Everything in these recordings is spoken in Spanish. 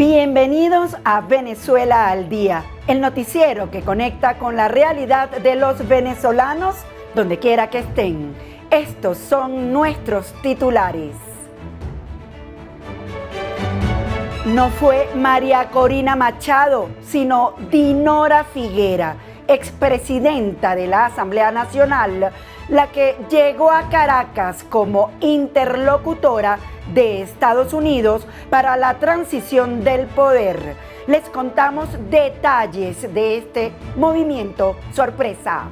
Bienvenidos a Venezuela al Día, el noticiero que conecta con la realidad de los venezolanos donde quiera que estén. Estos son nuestros titulares. No fue María Corina Machado, sino Dinora Figuera, expresidenta de la Asamblea Nacional, la que llegó a Caracas como interlocutora de Estados Unidos para la transición del poder. Les contamos detalles de este movimiento sorpresa.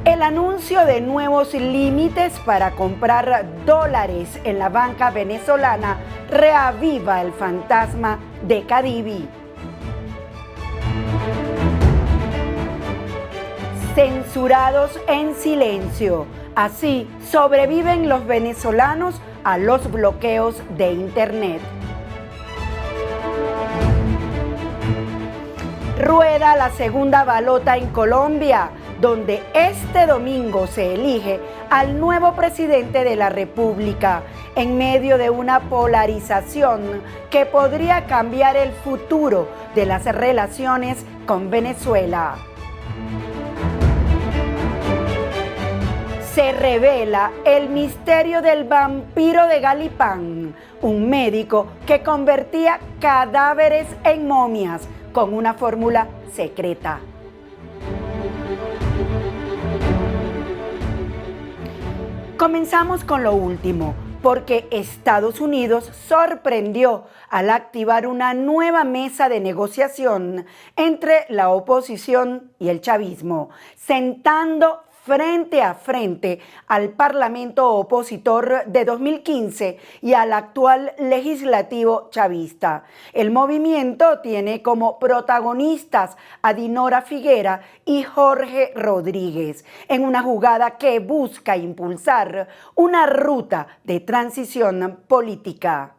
El anuncio de nuevos límites para comprar dólares en la banca venezolana reaviva el fantasma de Cadivi. Censurados en silencio. Así sobreviven los venezolanos a los bloqueos de Internet. Rueda la segunda balota en Colombia, donde este domingo se elige al nuevo presidente de la República, en medio de una polarización que podría cambiar el futuro de las relaciones con Venezuela. Se revela el misterio del vampiro de Galipán, un médico que convertía cadáveres en momias con una fórmula secreta. Comenzamos con lo último, porque Estados Unidos sorprendió al activar una nueva mesa de negociación entre la oposición y el chavismo, sentando frente a frente al Parlamento opositor de 2015 y al actual legislativo chavista. El movimiento tiene como protagonistas a Dinora Figuera y Jorge Rodríguez, en una jugada que busca impulsar una ruta de transición política.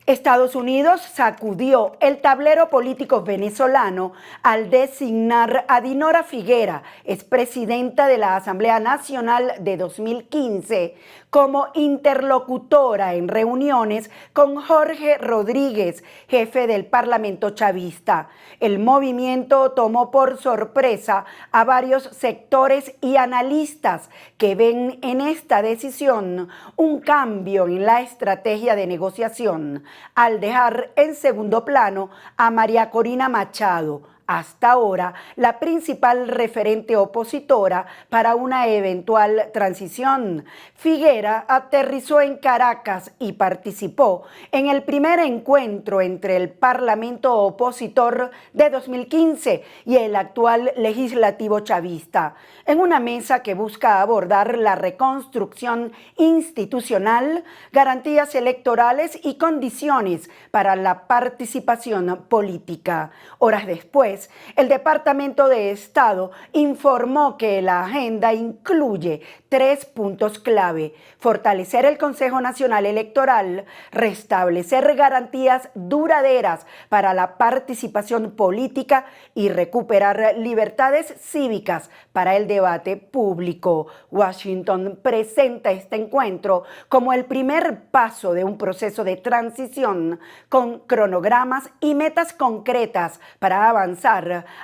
Estados Unidos sacudió el tablero político venezolano al designar a Dinora Figuera, expresidenta de la Asamblea Nacional de 2015, como interlocutora en reuniones con Jorge Rodríguez, jefe del Parlamento chavista. El movimiento tomó por sorpresa a varios sectores y analistas que ven en esta decisión un cambio en la estrategia de negociación, al dejar en segundo plano a María Corina Machado, hasta ahora la principal referente opositora para una eventual transición. Figuera aterrizó en Caracas y participó en el primer encuentro entre el Parlamento opositor de 2015 y el actual legislativo chavista, en una mesa que busca abordar la reconstrucción institucional, garantías electorales y condiciones para la participación política. Horas después, el Departamento de Estado informó que la agenda incluye 3 puntos clave: fortalecer el Consejo Nacional Electoral, restablecer garantías duraderas para la participación política y recuperar libertades cívicas para el debate público. Washington presenta este encuentro como el primer paso de un proceso de transición con cronogramas y metas concretas para avanzar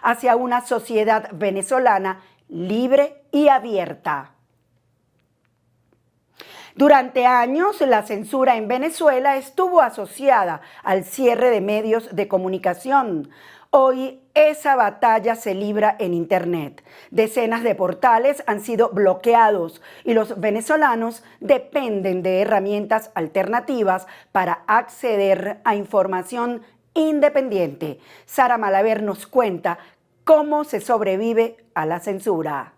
hacia una sociedad venezolana libre y abierta. Durante años, la censura en Venezuela estuvo asociada al cierre de medios de comunicación. Hoy esa batalla se libra en Internet. Decenas de portales han sido bloqueados y los venezolanos dependen de herramientas alternativas para acceder a información independiente. Sara Malaver nos cuenta cómo se sobrevive a la censura.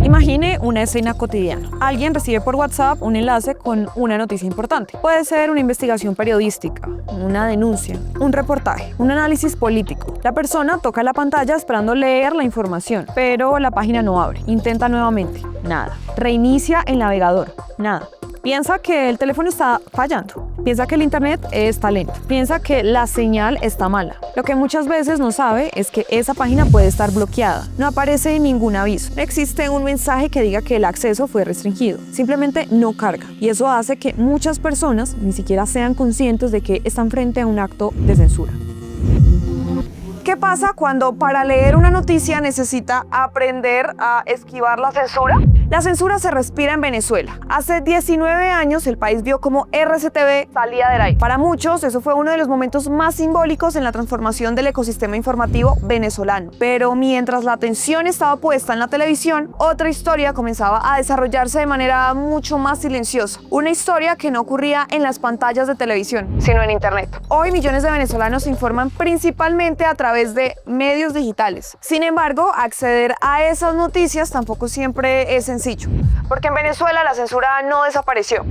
Imagine una escena cotidiana. Alguien recibe por WhatsApp un enlace con una noticia importante. Puede ser una investigación periodística, una denuncia, un reportaje, un análisis político. La persona toca la pantalla esperando leer la información, pero la página no abre. Intenta nuevamente. Nada. Reinicia el navegador. Nada. Piensa que el teléfono está fallando, piensa que el internet está lento, piensa que la señal está mala. Lo que muchas veces no sabe es que esa página puede estar bloqueada. No aparece ningún aviso, no existe un mensaje que diga que el acceso fue restringido, simplemente no carga. Y eso hace que muchas personas ni siquiera sean conscientes de que están frente a un acto de censura. ¿Qué pasa cuando para leer una noticia necesita aprender a esquivar la censura? La censura se respira en Venezuela. Hace 19 años el país vio como RCTV salía del aire. Para muchos eso fue uno de los momentos más simbólicos en la transformación del ecosistema informativo venezolano. Pero mientras la atención estaba puesta en la televisión, otra historia comenzaba a desarrollarse de manera mucho más silenciosa. Una historia que no ocurría en las pantallas de televisión, sino en internet. Hoy millones de venezolanos se informan principalmente a través de medios digitales. Sin embargo, acceder a esas noticias tampoco siempre es sencillo, porque en Venezuela la censura no desapareció,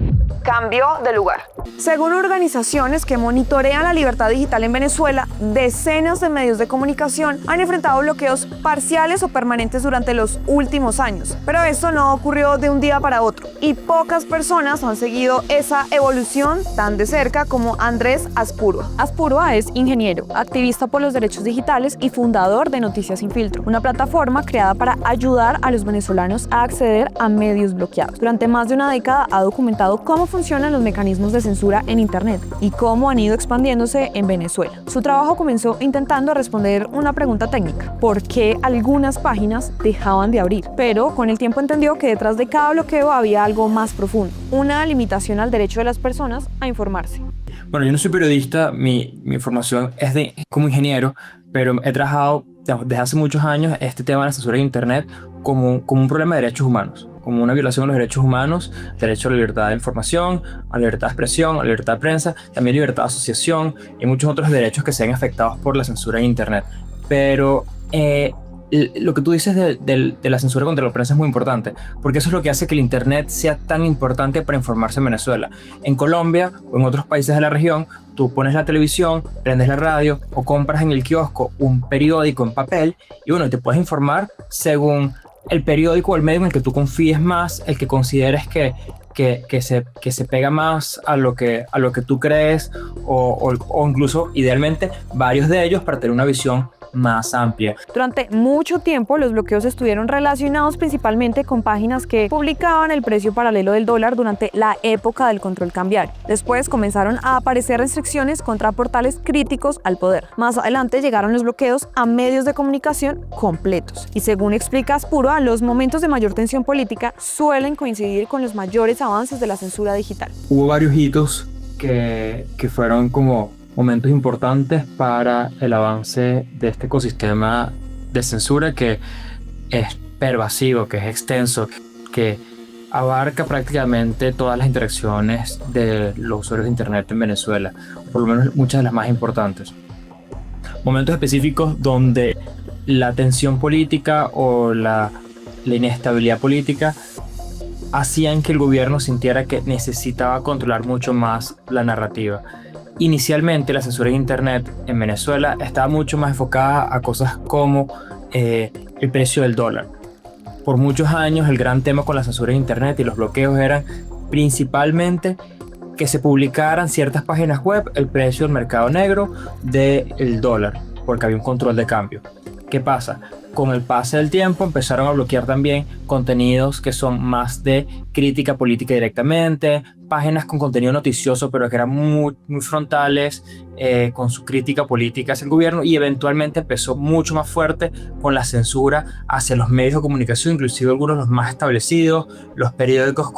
cambió de lugar. Según organizaciones que monitorean la libertad digital en Venezuela, decenas de medios de comunicación han enfrentado bloqueos parciales o permanentes durante los últimos años. Pero esto no ocurrió de un día para otro, y pocas personas han seguido esa evolución tan de cerca como Andrés Azpurua. Azpurua es ingeniero, activista por los derechos digitales y fundador de Noticias Sin Filtro, una plataforma creada para ayudar a los venezolanos a acceder a medios bloqueados. Durante más de una década ha documentado cómo funcionan los mecanismos de censura en Internet y cómo han ido expandiéndose en Venezuela. Su trabajo comenzó intentando responder una pregunta técnica: ¿por qué algunas páginas dejaban de abrir? Pero con el tiempo entendió que detrás de cada bloqueo había algo más profundo, una limitación al derecho de las personas a informarse. Bueno, yo no soy periodista, mi formación es como ingeniero, pero he trabajado desde hace muchos años este tema de la censura en Internet como un problema de derechos humanos, como una violación de los derechos humanos, derecho a la libertad de información, a la libertad de expresión, a la libertad de prensa, también libertad de asociación y muchos otros derechos que se ven afectados por la censura en Internet. Pero lo que tú dices de la censura contra la prensa es muy importante, porque eso es lo que hace que el Internet sea tan importante para informarse en Venezuela. En Colombia o en otros países de la región, tú pones la televisión, prendes la radio o compras en el kiosco un periódico en papel y bueno, te puedes informar según el periódico o el medio en el que tú confíes más, el que consideres que se pega más a lo que tú crees o incluso idealmente varios de ellos para tener una visión más amplia. Durante mucho tiempo los bloqueos estuvieron relacionados principalmente con páginas que publicaban el precio paralelo del dólar durante la época del control cambiario. Después comenzaron a aparecer restricciones contra portales críticos al poder. Más adelante llegaron los bloqueos a medios de comunicación completos. Y según explica Azpurua, los momentos de mayor tensión política suelen coincidir con los mayores avances de la censura digital. Hubo varios hitos que fueron como momentos importantes para el avance de este ecosistema de censura que es pervasivo, que es extenso, que abarca prácticamente todas las interacciones de los usuarios de Internet en Venezuela, por lo menos muchas de las más importantes. Momentos específicos donde la tensión política o la inestabilidad política hacían que el gobierno sintiera que necesitaba controlar mucho más la narrativa. Inicialmente la censura en Internet en Venezuela estaba mucho más enfocada a cosas como el precio del dólar. Por muchos años el gran tema con la censura en Internet y los bloqueos eran principalmente que se publicaran ciertas páginas web el precio del mercado negro del dólar, porque había un control de cambio. ¿Qué pasa? Con el pase del tiempo empezaron a bloquear también contenidos que son más de crítica política directamente, páginas con contenido noticioso pero que eran muy frontales con su crítica política hacia el gobierno, y eventualmente empezó mucho más fuerte con la censura hacia los medios de comunicación, inclusive algunos de los más establecidos, los periódicos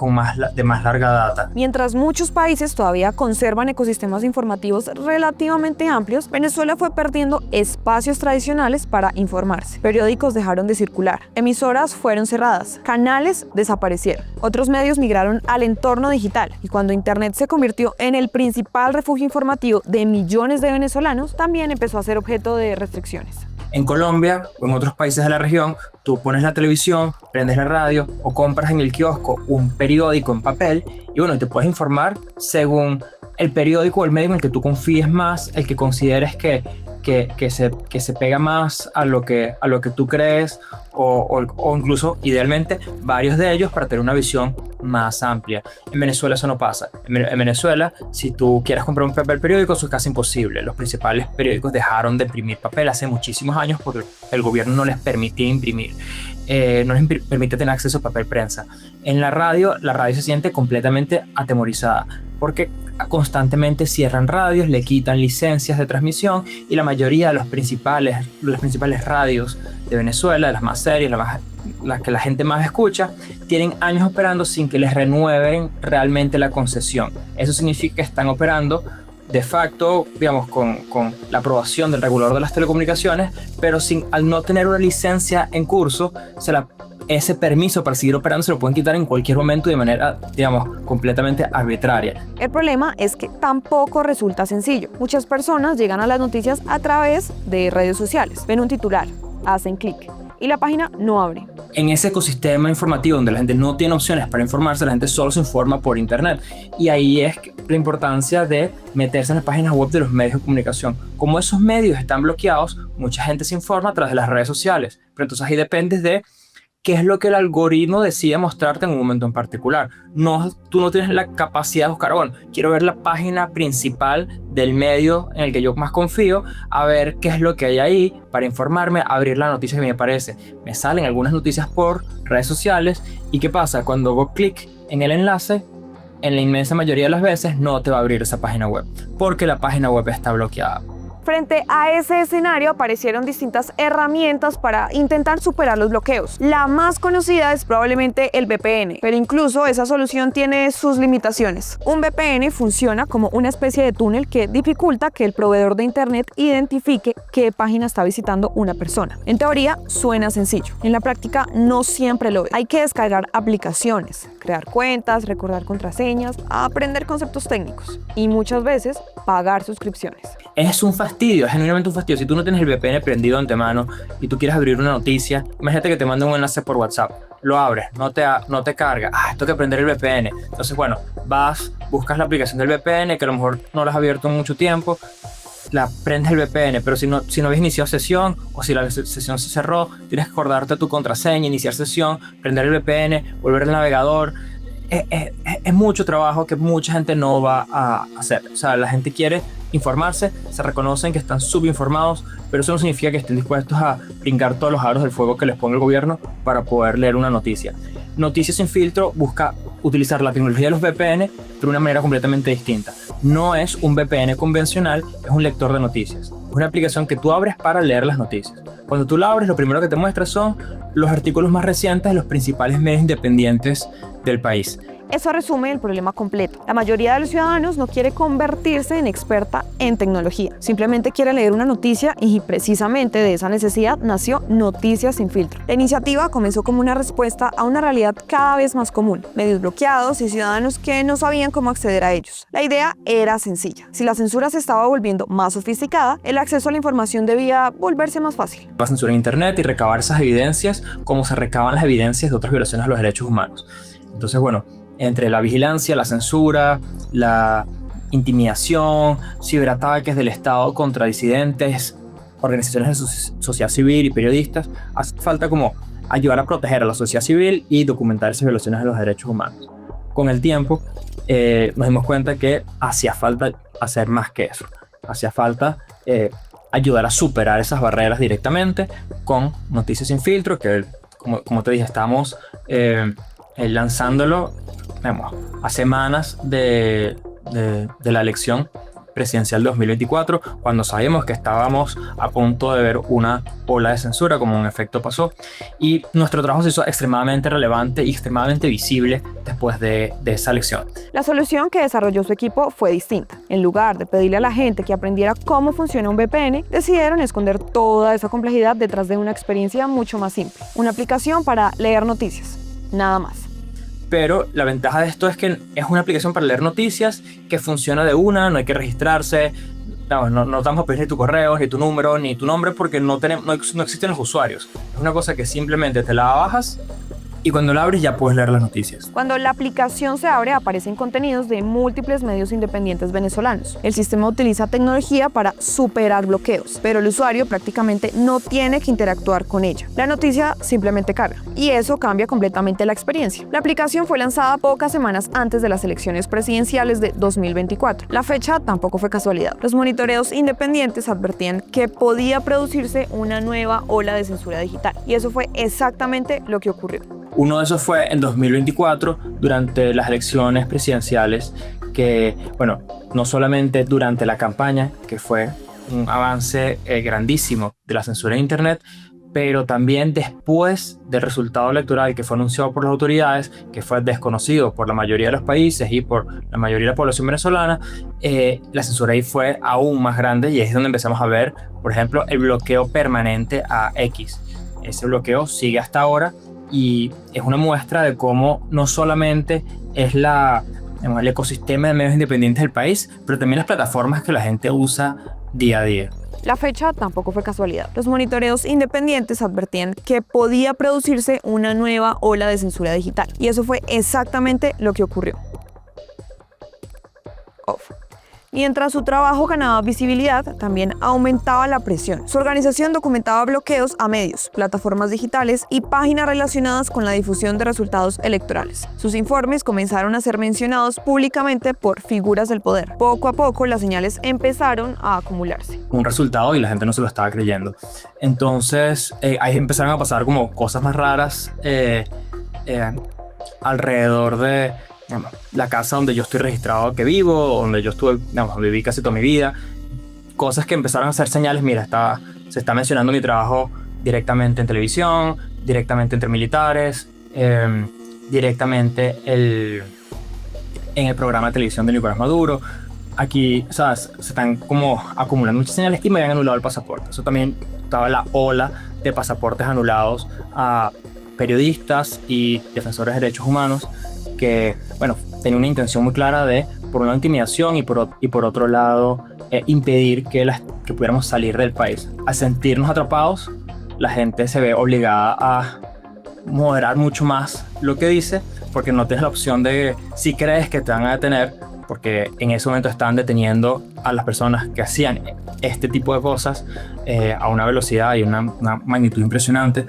de más larga data. Mientras muchos países todavía conservan ecosistemas informativos relativamente amplios, Venezuela fue perdiendo espacios tradicionales para informarse. Periódicos dejaron de circular, emisoras fueron cerradas, canales desaparecieron. Otros medios migraron al entorno digital, y cuando Internet se convirtió en el principal refugio informativo de millones de venezolanos, también empezó a ser objeto de restricciones. En Colombia o en otros países de la región, tú pones la televisión, prendes la radio o compras en el kiosco un periódico en papel y bueno, te puedes informar según el periódico o el medio en el que tú confíes más, el que consideres que se pega más a lo que tú crees o incluso idealmente varios de ellos para tener una visión más amplia. En Venezuela eso no pasa. En Venezuela, si tú quieres comprar un papel periódico, eso es casi imposible. Los principales periódicos dejaron de imprimir papel hace muchísimos años porque el gobierno no les permitía imprimir. No les permite tener acceso a papel prensa. En la radio se siente completamente atemorizada porque constantemente cierran radios, le quitan licencias de transmisión y la mayoría de las principales radios de Venezuela, de las más serias, las que la gente más escucha, tienen años operando sin que les renueven realmente la concesión. Eso significa que están operando de facto, digamos, con la aprobación del regulador de las telecomunicaciones, pero al no tener una licencia en curso, ese permiso para seguir operando se lo pueden quitar en cualquier momento de manera, digamos, completamente arbitraria. El problema es que tampoco resulta sencillo. Muchas personas llegan a las noticias a través de redes sociales. Ven un titular, hacen clic y la página no abre. En ese ecosistema informativo donde la gente no tiene opciones para informarse, la gente solo se informa por internet. Y ahí es la importancia de meterse en las páginas web de los medios de comunicación. Como esos medios están bloqueados, mucha gente se informa a través de las redes sociales. Pero entonces ahí dependes de qué es lo que el algoritmo decide mostrarte en un momento en particular. Tú no tienes la capacidad de buscar, bueno, quiero ver la página principal del medio en el que yo más confío, a ver qué es lo que hay ahí para informarme, abrir la noticia que me parece. Me salen algunas noticias por redes sociales y ¿qué pasa? Cuando hago clic en el enlace, en la inmensa mayoría de las veces no te va a abrir esa página web, porque la página web está bloqueada. Frente a ese escenario aparecieron distintas herramientas para intentar superar los bloqueos. La más conocida es probablemente el VPN, pero incluso esa solución tiene sus limitaciones. Un VPN funciona como una especie de túnel que dificulta que el proveedor de internet identifique qué página está visitando una persona. En teoría suena sencillo, en la práctica no siempre lo es. Hay que descargar aplicaciones, crear cuentas, recordar contraseñas, aprender conceptos técnicos y muchas veces pagar suscripciones. Es un fastidio, es genuinamente un fastidio. Si tú no tienes el VPN prendido de antemano y tú quieres abrir una noticia, imagínate que te manden un enlace por WhatsApp, lo abres, no te carga, tengo que prender el VPN. Entonces, bueno, buscas la aplicación del VPN que a lo mejor no la has abierto en mucho tiempo, la prendes el VPN, pero si no habías iniciado sesión o si la sesión se cerró, tienes que acordarte tu contraseña, iniciar sesión, prender el VPN, volver al navegador. Es mucho trabajo que mucha gente no va a hacer. O sea, la gente quiere informarse, se reconocen que están subinformados, pero eso no significa que estén dispuestos a brincar todos los aros del fuego que les ponga el gobierno para poder leer una noticia. Noticias sin filtro busca utilizar la tecnología de los VPN de una manera completamente distinta. No es un VPN convencional, es un lector de noticias. Es una aplicación que tú abres para leer las noticias. Cuando tú la abres, lo primero que te muestra son los artículos más recientes de los principales medios independientes del país. Eso resume el problema completo. La mayoría de los ciudadanos no quiere convertirse en experta en tecnología. Simplemente quiere leer una noticia y precisamente de esa necesidad nació Noticias sin filtro. La iniciativa comenzó como una respuesta a una realidad cada vez más común. Medios bloqueados y ciudadanos que no sabían cómo acceder a ellos. La idea era sencilla. Si la censura se estaba volviendo más sofisticada, el acceso a la información debía volverse más fácil. La censura en internet y recabar esas evidencias como se recaban las evidencias de otras violaciones a los derechos humanos. Entonces, bueno, entre la vigilancia, la censura, la intimidación, ciberataques del Estado contra disidentes, organizaciones de sociedad civil y periodistas, hace falta como ayudar a proteger a la sociedad civil y documentar esas violaciones de los derechos humanos. Con el tiempo nos dimos cuenta que hacía falta hacer más que eso. Hacía falta ayudar a superar esas barreras directamente con Noticias sin filtro, que como te dije, estamos lanzándolo a semanas de la elección presidencial 2024, cuando sabíamos que estábamos a punto de ver una ola de censura, como en efecto pasó, y nuestro trabajo se hizo extremadamente relevante y extremadamente visible después de esa elección. La solución que desarrolló su equipo fue distinta. En lugar de pedirle a la gente que aprendiera cómo funciona un VPN, decidieron esconder toda esa complejidad detrás de una experiencia mucho más simple. Una aplicación para leer noticias, nada más. Pero la ventaja de esto es que es una aplicación para leer noticias que funciona de una, no hay que registrarse, no te vamos a pedir ni tu correo, ni tu número, ni tu nombre porque no existen los usuarios. Es una cosa que simplemente te la bajas y cuando la abres ya puedes leer las noticias. Cuando la aplicación se abre, aparecen contenidos de múltiples medios independientes venezolanos. El sistema utiliza tecnología para superar bloqueos, pero el usuario prácticamente no tiene que interactuar con ella. La noticia simplemente carga, y eso cambia completamente la experiencia. La aplicación fue lanzada pocas semanas antes de las elecciones presidenciales de 2024. La fecha tampoco fue casualidad. Los monitoreos independientes advertían que podía producirse una nueva ola de censura digital, y eso fue exactamente lo que ocurrió. Uno de esos fue en 2024, durante las elecciones presidenciales, que, bueno, no solamente durante la campaña, que fue un avance grandísimo de la censura en Internet, pero también después del resultado electoral que fue anunciado por las autoridades, que fue desconocido por la mayoría de los países y por la mayoría de la población venezolana, la censura ahí fue aún más grande, y es donde empezamos a ver, por ejemplo, el bloqueo permanente a X. Ese bloqueo sigue hasta ahora, y es una muestra de cómo no solamente es el ecosistema de medios independientes del país, pero también las plataformas que la gente usa día a día. La fecha tampoco fue casualidad. Los monitoreos independientes advertían que podía producirse una nueva ola de censura digital, y eso fue exactamente lo que ocurrió. Mientras su trabajo ganaba visibilidad, también aumentaba la presión. Su organización documentaba bloqueos a medios, plataformas digitales y páginas relacionadas con la difusión de resultados electorales. Sus informes comenzaron a ser mencionados públicamente por figuras del poder. Poco a poco, las señales empezaron a acumularse. Un resultado, y la gente no se lo estaba creyendo. Entonces, ahí empezaron a pasar como cosas más raras alrededor de la casa donde yo estoy registrado que vivo, donde yo estuve, viví casi toda mi vida. Cosas que empezaron a ser señales. Mira, se está mencionando mi trabajo directamente en televisión, directamente entre militares, directamente en el programa de televisión de Nicolás Maduro. Aquí, ¿sabes? Se están como acumulando muchas señales, y me habían anulado el pasaporte. Eso también estaba la ola de pasaportes anulados a periodistas y defensores de derechos humanos, que, bueno, tenía una intención muy clara de, por un lado, intimidación, y por otro lado, impedir que pudiéramos salir del país. Al sentirnos atrapados, la gente se ve obligada a moderar mucho más lo que dice, porque no tienes la opción de, si crees que te van a detener, porque en ese momento estaban deteniendo a las personas que hacían este tipo de cosas a una velocidad y una magnitud impresionante.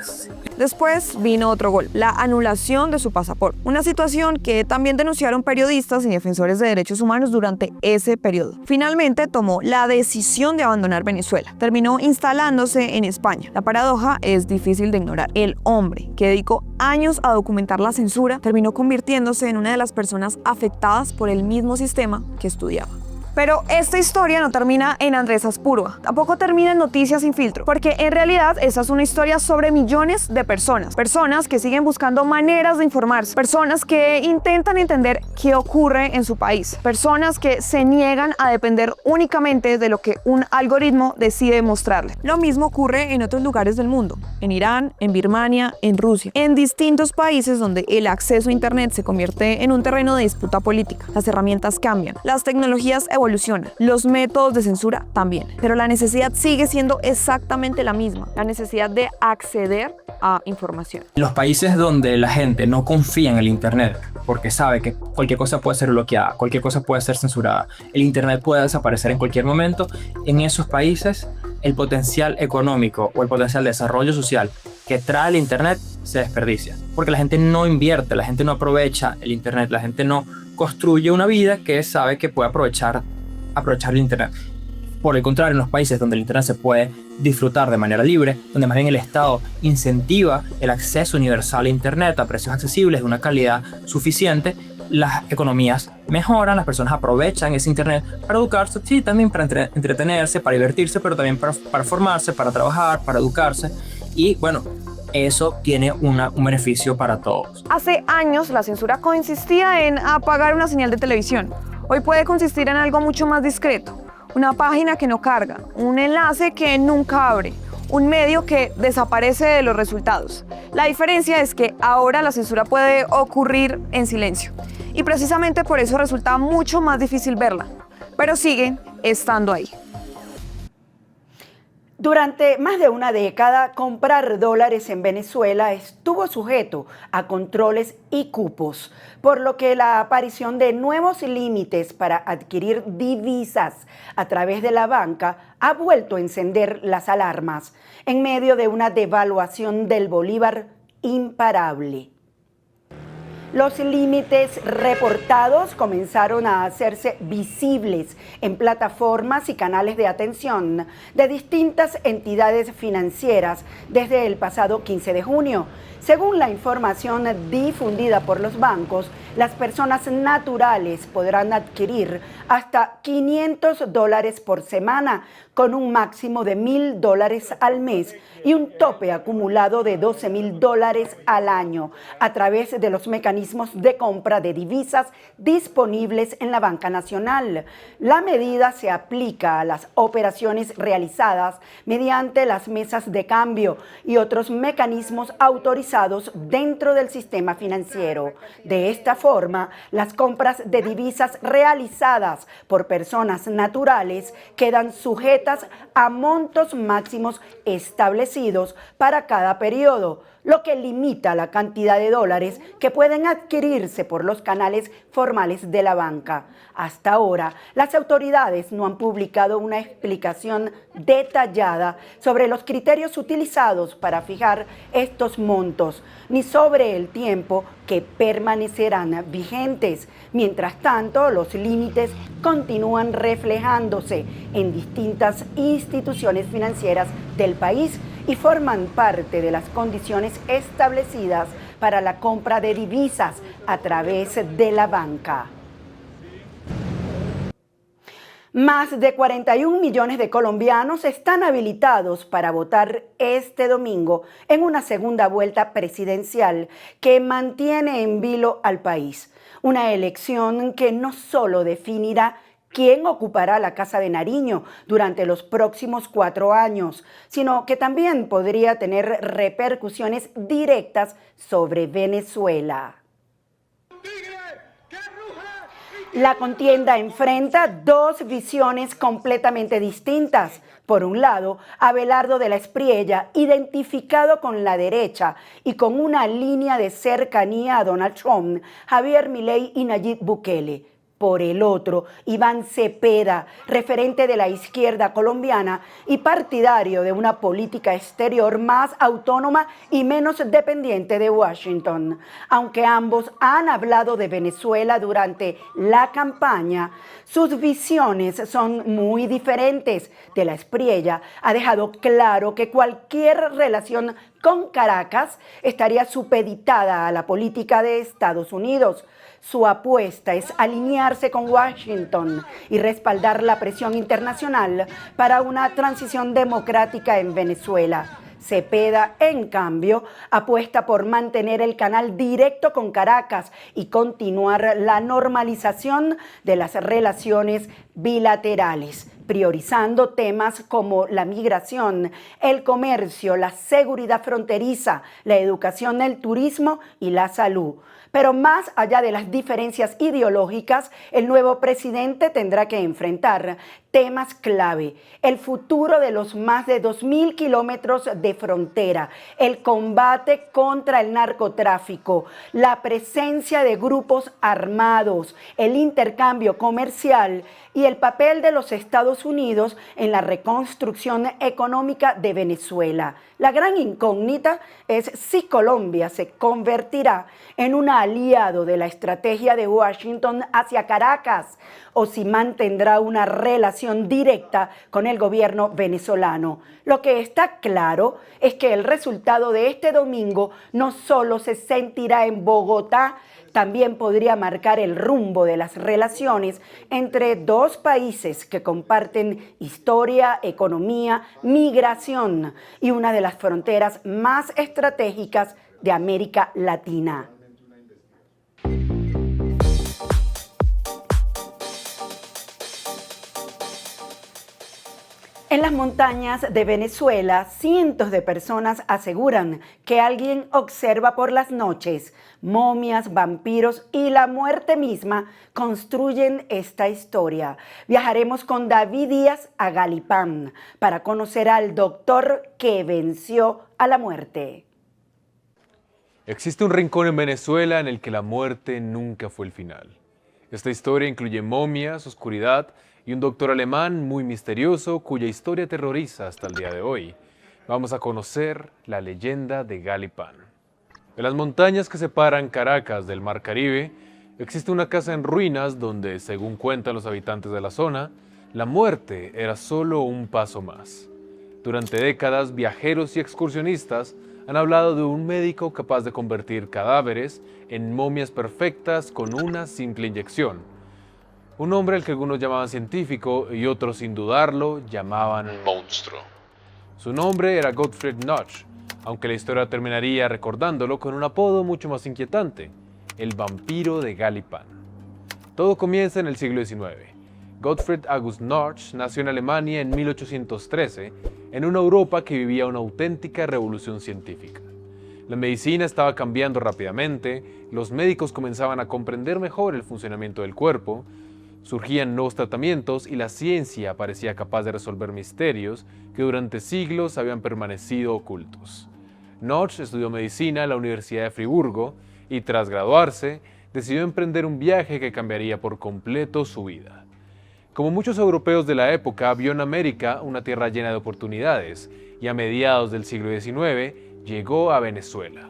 Después vino otro gol, la anulación de su pasaporte, una situación que también denunciaron periodistas y defensores de derechos humanos durante ese periodo. Finalmente tomó la decisión de abandonar Venezuela. Terminó instalándose en España. La paradoja es difícil de ignorar. El hombre que dedicó años a documentar la censura terminó convirtiéndose en una de las personas afectadas por el mismo sistema que estudiaba. Pero esta historia no termina en Andrés Aspurua, tampoco termina en Noticias sin filtro, porque en realidad esa es una historia sobre millones de personas que siguen buscando maneras de informarse, personas que intentan entender qué ocurre en su país, personas que se niegan a depender únicamente de lo que un algoritmo decide mostrarles. Lo mismo ocurre en otros lugares del mundo, en Irán, en Birmania, en Rusia, en distintos países donde el acceso a Internet se convierte en un terreno de disputa política. Las herramientas cambian, las tecnologías evolucionan, los métodos de censura también, pero la necesidad sigue siendo exactamente la misma, la necesidad de acceder a información. En los países donde la gente no confía en el Internet, porque sabe que cualquier cosa puede ser bloqueada, cualquier cosa puede ser censurada, el Internet puede desaparecer en cualquier momento, en esos países el potencial económico o el potencial de desarrollo social que trae el Internet se desperdicia, porque la gente no invierte, la gente no aprovecha el Internet, la gente no construye una vida que sabe que puede aprovechar el Internet. Por el contrario, en los países donde el Internet se puede disfrutar de manera libre, donde más bien el Estado incentiva el acceso universal a Internet a precios accesibles de una calidad suficiente, las economías mejoran, las personas aprovechan ese Internet para educarse, sí, también para entretenerse, para divertirse, pero también para formarse, para trabajar, para educarse. Y bueno, eso tiene un beneficio para todos. Hace años la censura consistía en apagar una señal de televisión. Hoy puede consistir en algo mucho más discreto. Una página que no carga, un enlace que nunca abre, un medio que desaparece de los resultados. La diferencia es que ahora la censura puede ocurrir en silencio. Y precisamente por eso resulta mucho más difícil verla. Pero sigue estando ahí. Durante más de una década, comprar dólares en Venezuela estuvo sujeto a controles y cupos, por lo que la aparición de nuevos límites para adquirir divisas a través de la banca ha vuelto a encender las alarmas en medio de una devaluación del bolívar imparable. Los límites reportados comenzaron a hacerse visibles en plataformas y canales de atención de distintas entidades financieras desde el pasado 15 de junio. Según la información difundida por los bancos, las personas naturales podrán adquirir hasta $500 por semana, con un máximo de $1,000 al mes y un tope acumulado de $12,000 al año a través de los mecanismos de compra de divisas disponibles en la banca nacional. La medida se aplica a las operaciones realizadas mediante las mesas de cambio y otros mecanismos autorizados dentro del sistema financiero. De esta forma, las compras de divisas realizadas por personas naturales quedan sujetas a montos máximos establecidos para cada periodo, lo que limita la cantidad de dólares que pueden adquirirse por los canales formales de la banca. Hasta ahora, las autoridades no han publicado una explicación detallada sobre los criterios utilizados para fijar estos montos, ni sobre el tiempo que permanecerán vigentes. Mientras tanto, los límites continúan reflejándose en distintas instituciones financieras del país y forman parte de las condiciones establecidas para la compra de divisas a través de la banca. Más de 41 millones de colombianos están habilitados para votar este domingo en una segunda vuelta presidencial que mantiene en vilo al país. Una elección que no solo definirá quién ocupará la Casa de Nariño durante los próximos 4 años, sino que también podría tener repercusiones directas sobre Venezuela. La contienda enfrenta dos visiones completamente distintas. Por un lado, Abelardo de la Espriella, identificado con la derecha y con una línea de cercanía a Donald Trump, Javier Milei y Nayib Bukele. Por el otro, Iván Cepeda, referente de la izquierda colombiana y partidario de una política exterior más autónoma y menos dependiente de Washington. Aunque ambos han hablado de Venezuela durante la campaña, sus visiones son muy diferentes. De la Espriella ha dejado claro que cualquier relación con Caracas estaría supeditada a la política de Estados Unidos. Su apuesta es alinearse con Washington y respaldar la presión internacional para una transición democrática en Venezuela. Cepeda, en cambio, apuesta por mantener el canal directo con Caracas y continuar la normalización de las relaciones bilaterales, priorizando temas como la migración, el comercio, la seguridad fronteriza, la educación, el turismo y la salud. Pero más allá de las diferencias ideológicas, el nuevo presidente tendrá que enfrentar temas clave: el futuro de los más de 2.000 kilómetros de frontera, el combate contra el narcotráfico, la presencia de grupos armados, el intercambio comercial y el papel de los Estados Unidos en la reconstrucción económica de Venezuela. La gran incógnita es si Colombia se convertirá en un aliado de la estrategia de Washington hacia Caracas o si mantendrá una relación directa con el gobierno venezolano. Lo que está claro es que el resultado de este domingo no solo se sentirá en Bogotá, también podría marcar el rumbo de las relaciones entre dos países que comparten historia, economía, migración y una de las fronteras más estratégicas de América Latina. En las montañas de Venezuela, cientos de personas aseguran que alguien observa por las noches. Momias, vampiros y la muerte misma construyen esta historia. Viajaremos con David Díaz a Galipán para conocer al doctor que venció a la muerte. Existe un rincón en Venezuela en el que la muerte nunca fue el final. Esta historia incluye momias, oscuridad y un doctor alemán muy misterioso cuya historia aterroriza hasta el día de hoy. Vamos a conocer la leyenda de Galipán. En las montañas que separan Caracas del Mar Caribe, existe una casa en ruinas donde, según cuentan los habitantes de la zona, la muerte era solo un paso más. Durante décadas, viajeros y excursionistas han hablado de un médico capaz de convertir cadáveres en momias perfectas con una simple inyección. Un hombre al que algunos llamaban científico y otros, sin dudarlo, llamaban monstruo. Su nombre era Gottfried Notch, aunque la historia terminaría recordándolo con un apodo mucho más inquietante, el vampiro de Galipán. Todo comienza en el siglo XIX. Gottfried August Notch nació en Alemania en 1813, en una Europa que vivía una auténtica revolución científica. La medicina estaba cambiando rápidamente, los médicos comenzaban a comprender mejor el funcionamiento del cuerpo, surgían nuevos tratamientos y la ciencia parecía capaz de resolver misterios que durante siglos habían permanecido ocultos. Notch estudió medicina en la Universidad de Friburgo y, tras graduarse, decidió emprender un viaje que cambiaría por completo su vida. Como muchos europeos de la época, vio en América una tierra llena de oportunidades y a mediados del siglo XIX llegó a Venezuela.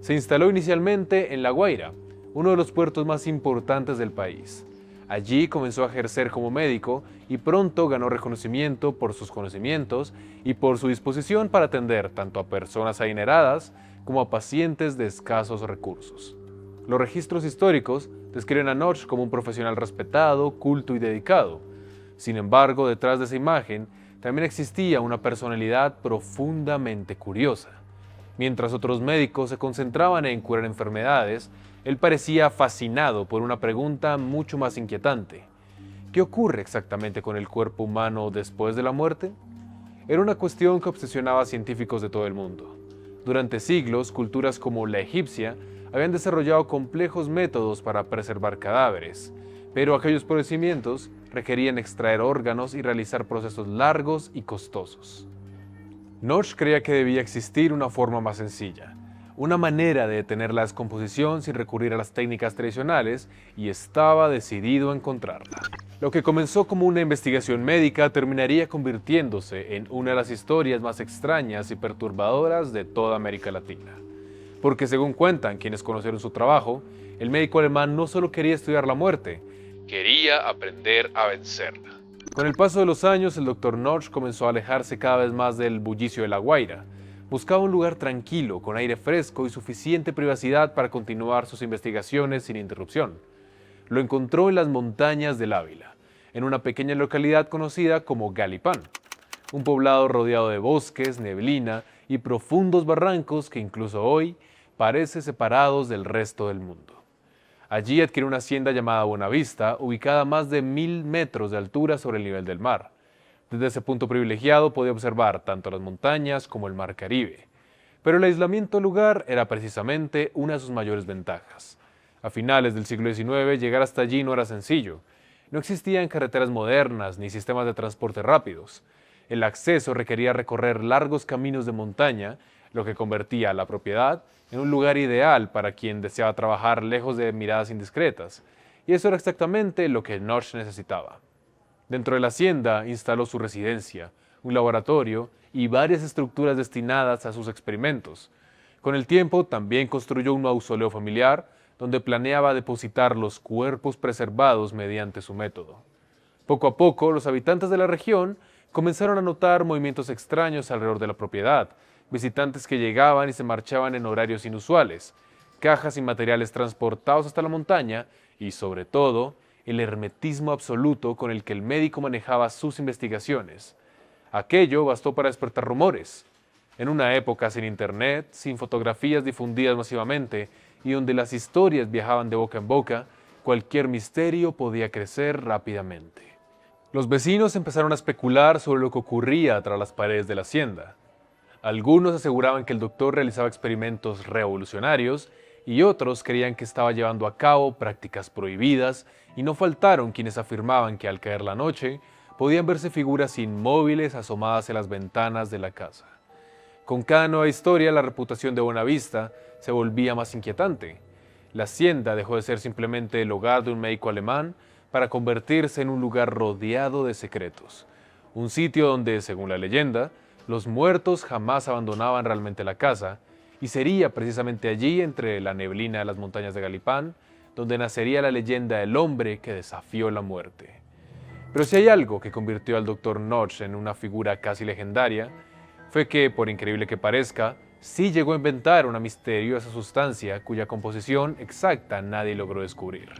Se instaló inicialmente en La Guaira, uno de los puertos más importantes del país. Allí comenzó a ejercer como médico y pronto ganó reconocimiento por sus conocimientos y por su disposición para atender tanto a personas adineradas como a pacientes de escasos recursos. Los registros históricos describen a Notch como un profesional respetado, culto y dedicado. Sin embargo, detrás de esa imagen también existía una personalidad profundamente curiosa. Mientras otros médicos se concentraban en curar enfermedades, él parecía fascinado por una pregunta mucho más inquietante. ¿Qué ocurre exactamente con el cuerpo humano después de la muerte? Era una cuestión que obsesionaba a científicos de todo el mundo. Durante siglos, culturas como la egipcia habían desarrollado complejos métodos para preservar cadáveres, pero aquellos procedimientos requerían extraer órganos y realizar procesos largos y costosos. Notch creía que debía existir una forma más sencilla, una manera de detener la descomposición sin recurrir a las técnicas tradicionales, y estaba decidido a encontrarla. Lo que comenzó como una investigación médica terminaría convirtiéndose en una de las historias más extrañas y perturbadoras de toda América Latina. Porque según cuentan quienes conocieron su trabajo, el médico alemán no solo quería estudiar la muerte, quería aprender a vencerla. Con el paso de los años, el Dr. Notch comenzó a alejarse cada vez más del bullicio de La Guaira. Buscaba un lugar tranquilo, con aire fresco y suficiente privacidad para continuar sus investigaciones sin interrupción. Lo encontró en las montañas del Ávila, en una pequeña localidad conocida como Galipán, un poblado rodeado de bosques, neblina y profundos barrancos que incluso hoy parecen separados del resto del mundo. Allí adquirió una hacienda llamada Buenavista, ubicada a más de 1000 metros de altura sobre el nivel del mar. Desde ese punto privilegiado podía observar tanto las montañas como el Mar Caribe. Pero el aislamiento del lugar era precisamente una de sus mayores ventajas. A finales del siglo XIX, llegar hasta allí no era sencillo. No existían carreteras modernas ni sistemas de transporte rápidos. El acceso requería recorrer largos caminos de montaña, lo que convertía a la propiedad en un lugar ideal para quien deseaba trabajar lejos de miradas indiscretas. Y eso era exactamente lo que Notch necesitaba. Dentro de la hacienda instaló su residencia, un laboratorio y varias estructuras destinadas a sus experimentos. Con el tiempo también construyó un mausoleo familiar donde planeaba depositar los cuerpos preservados mediante su método. Poco a poco, los habitantes de la región comenzaron a notar movimientos extraños alrededor de la propiedad, visitantes que llegaban y se marchaban en horarios inusuales, cajas y materiales transportados hasta la montaña y, sobre todo, el hermetismo absoluto con el que el médico manejaba sus investigaciones. Aquello bastó para despertar rumores. En una época sin internet, sin fotografías difundidas masivamente y donde las historias viajaban de boca en boca, cualquier misterio podía crecer rápidamente. Los vecinos empezaron a especular sobre lo que ocurría tras las paredes de la hacienda. Algunos aseguraban que el doctor realizaba experimentos revolucionarios y otros creían que estaba llevando a cabo prácticas prohibidas, y no faltaron quienes afirmaban que al caer la noche podían verse figuras inmóviles asomadas en las ventanas de la casa. Con cada nueva historia, la reputación de Buenavista se volvía más inquietante. La hacienda dejó de ser simplemente el hogar de un médico alemán para convertirse en un lugar rodeado de secretos. Un sitio donde, según la leyenda, los muertos jamás abandonaban realmente la casa, y sería precisamente allí, entre la neblina de las montañas de Galipán, donde nacería la leyenda del hombre que desafió la muerte. Pero si hay algo que convirtió al Dr. Notch en una figura casi legendaria, fue que, por increíble que parezca, sí llegó a inventar una misteriosa sustancia cuya composición exacta nadie logró descubrir.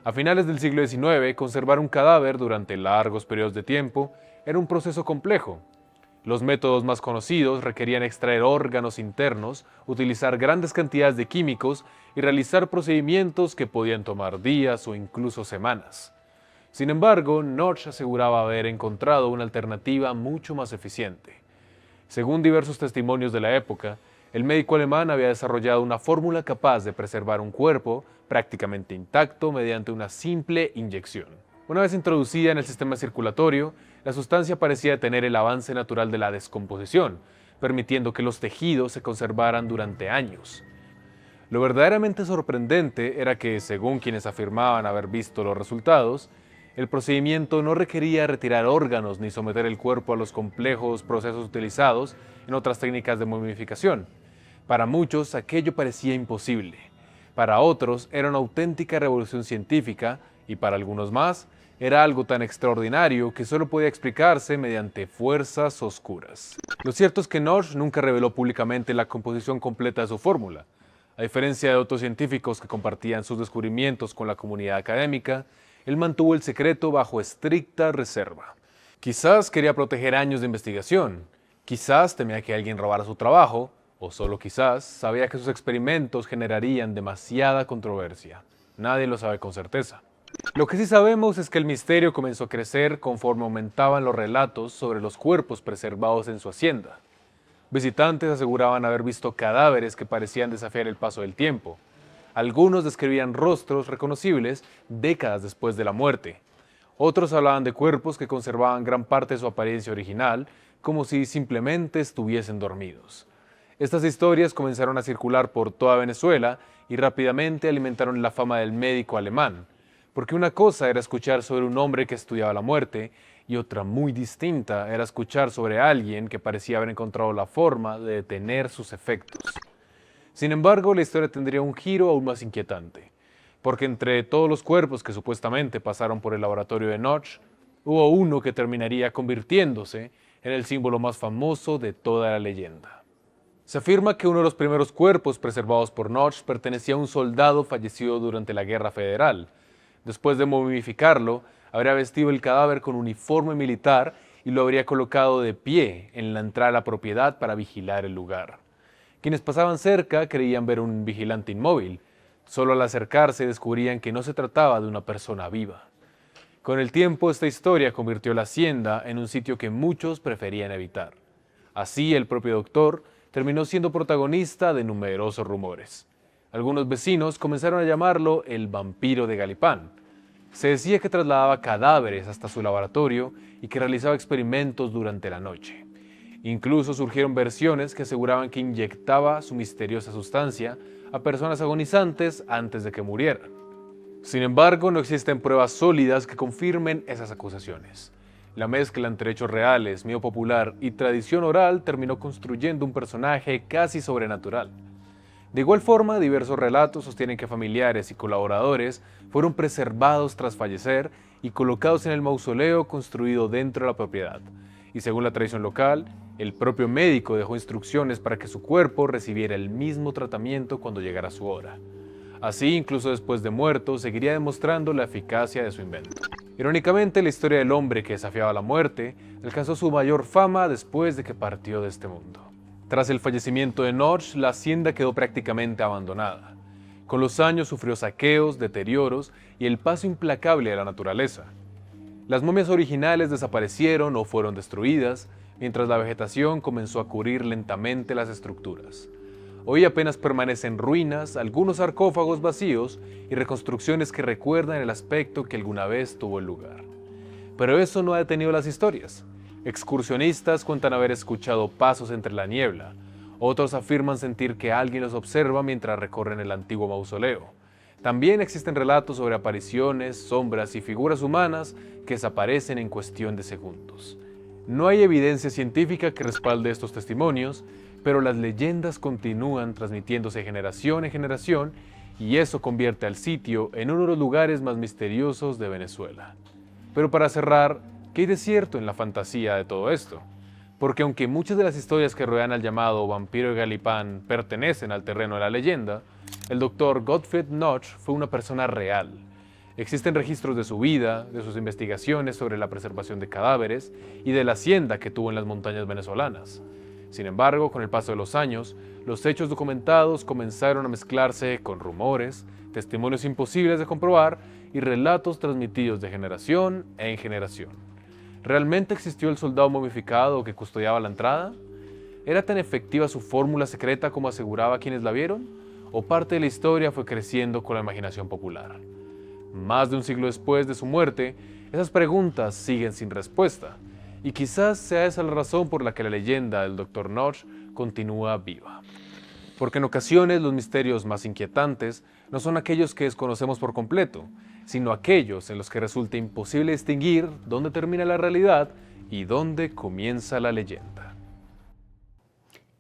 A finales del siglo XIX, conservar un cadáver durante largos periodos de tiempo era un proceso complejo. Los métodos más conocidos requerían extraer órganos internos, utilizar grandes cantidades de químicos y realizar procedimientos que podían tomar días o incluso semanas. Sin embargo, Notch aseguraba haber encontrado una alternativa mucho más eficiente. Según diversos testimonios de la época, el médico alemán había desarrollado una fórmula capaz de preservar un cuerpo prácticamente intacto mediante una simple inyección. Una vez introducida en el sistema circulatorio, la sustancia parecía tener el avance natural de la descomposición, permitiendo que los tejidos se conservaran durante años. Lo verdaderamente sorprendente era que, según quienes afirmaban haber visto los resultados, el procedimiento no requería retirar órganos ni someter el cuerpo a los complejos procesos utilizados en otras técnicas de momificación. Para muchos, aquello parecía imposible. Para otros, era una auténtica revolución científica, y para algunos más, era algo tan extraordinario que solo podía explicarse mediante fuerzas oscuras. Lo cierto es que Notch nunca reveló públicamente la composición completa de su fórmula. A diferencia de otros científicos que compartían sus descubrimientos con la comunidad académica, él mantuvo el secreto bajo estricta reserva. Quizás quería proteger años de investigación, quizás temía que alguien robara su trabajo, o solo quizás sabía que sus experimentos generarían demasiada controversia. Nadie lo sabe con certeza. Lo que sí sabemos es que el misterio comenzó a crecer conforme aumentaban los relatos sobre los cuerpos preservados en su hacienda. Visitantes aseguraban haber visto cadáveres que parecían desafiar el paso del tiempo. Algunos describían rostros reconocibles décadas después de la muerte. Otros hablaban de cuerpos que conservaban gran parte de su apariencia original, como si simplemente estuviesen dormidos. Estas historias comenzaron a circular por toda Venezuela y rápidamente alimentaron la fama del médico alemán, porque una cosa era escuchar sobre un hombre que estudiaba la muerte y otra muy distinta era escuchar sobre alguien que parecía haber encontrado la forma de detener sus efectos. Sin embargo, la historia tendría un giro aún más inquietante, porque entre todos los cuerpos que supuestamente pasaron por el laboratorio de Notch, hubo uno que terminaría convirtiéndose en el símbolo más famoso de toda la leyenda. Se afirma que uno de los primeros cuerpos preservados por Notch pertenecía a un soldado fallecido durante la Guerra Federal. Después de momificarlo, habría vestido el cadáver con uniforme militar y lo habría colocado de pie en la entrada a la propiedad para vigilar el lugar. Quienes pasaban cerca creían ver un vigilante inmóvil. Solo al acercarse descubrían que no se trataba de una persona viva. Con el tiempo, esta historia convirtió la hacienda en un sitio que muchos preferían evitar. Así, el propio doctor terminó siendo protagonista de numerosos rumores. Algunos vecinos comenzaron a llamarlo el vampiro de Galipán. Se decía que trasladaba cadáveres hasta su laboratorio y que realizaba experimentos durante la noche. Incluso surgieron versiones que aseguraban que inyectaba su misteriosa sustancia a personas agonizantes antes de que murieran. Sin embargo, no existen pruebas sólidas que confirmen esas acusaciones. La mezcla entre hechos reales, mito popular y tradición oral terminó construyendo un personaje casi sobrenatural. De igual forma, diversos relatos sostienen que familiares y colaboradores fueron preservados tras fallecer y colocados en el mausoleo construido dentro de la propiedad. Y según la tradición local, el propio médico dejó instrucciones para que su cuerpo recibiera el mismo tratamiento cuando llegara su hora. Así, incluso después de muerto, seguiría demostrando la eficacia de su invento. Irónicamente, la historia del hombre que desafiaba la muerte alcanzó su mayor fama después de que partió de este mundo. Tras el fallecimiento de Notch, la hacienda quedó prácticamente abandonada. Con los años sufrió saqueos, deterioros y el paso implacable de la naturaleza. Las momias originales desaparecieron o fueron destruidas, mientras la vegetación comenzó a cubrir lentamente las estructuras. Hoy apenas permanecen ruinas, algunos sarcófagos vacíos y reconstrucciones que recuerdan el aspecto que alguna vez tuvo el lugar. Pero eso no ha detenido las historias. Excursionistas cuentan haber escuchado pasos entre la niebla. Otros afirman sentir que alguien los observa mientras recorren el antiguo mausoleo. También existen relatos sobre apariciones, sombras y figuras humanas que desaparecen en cuestión de segundos. No hay evidencia científica que respalde estos testimonios, pero las leyendas continúan transmitiéndose de generación en generación y eso convierte al sitio en uno de los lugares más misteriosos de Venezuela. Pero para cerrar, ¿qué hay de cierto en la fantasía de todo esto? Porque aunque muchas de las historias que rodean al llamado vampiro de Galipán pertenecen al terreno de la leyenda, el Dr. Gottfried Notch fue una persona real. Existen registros de su vida, de sus investigaciones sobre la preservación de cadáveres y de la hacienda que tuvo en las montañas venezolanas. Sin embargo, con el paso de los años, los hechos documentados comenzaron a mezclarse con rumores, testimonios imposibles de comprobar y relatos transmitidos de generación en generación. ¿Realmente existió el soldado momificado que custodiaba la entrada? ¿Era tan efectiva su fórmula secreta como aseguraba quienes la vieron? ¿O parte de la historia fue creciendo con la imaginación popular? Más de un siglo después de su muerte, esas preguntas siguen sin respuesta. Y quizás sea esa la razón por la que la leyenda del Dr. Notch continúa viva. Porque en ocasiones los misterios más inquietantes no son aquellos que desconocemos por completo, sino aquellos en los que resulta imposible distinguir dónde termina la realidad y dónde comienza la leyenda.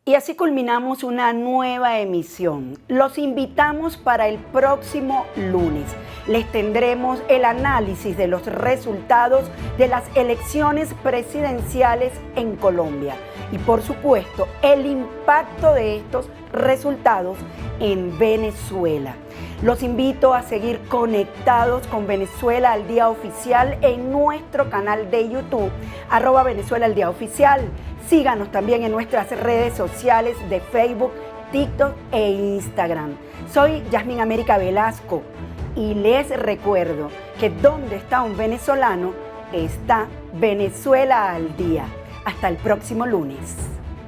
Y así culminamos una nueva emisión. Los invitamos para el próximo lunes. Les tendremos el análisis de los resultados de las elecciones presidenciales en Colombia y, por supuesto, el impacto de estos resultados en Venezuela. Los invito a seguir conectados con Venezuela al Día Oficial en nuestro canal de YouTube, @Venezuela al Día Oficial. Síganos también en nuestras redes sociales de Facebook, TikTok e Instagram. Soy Yasmín América Velasco y les recuerdo que donde está un venezolano está Venezuela al Día. Hasta el próximo lunes.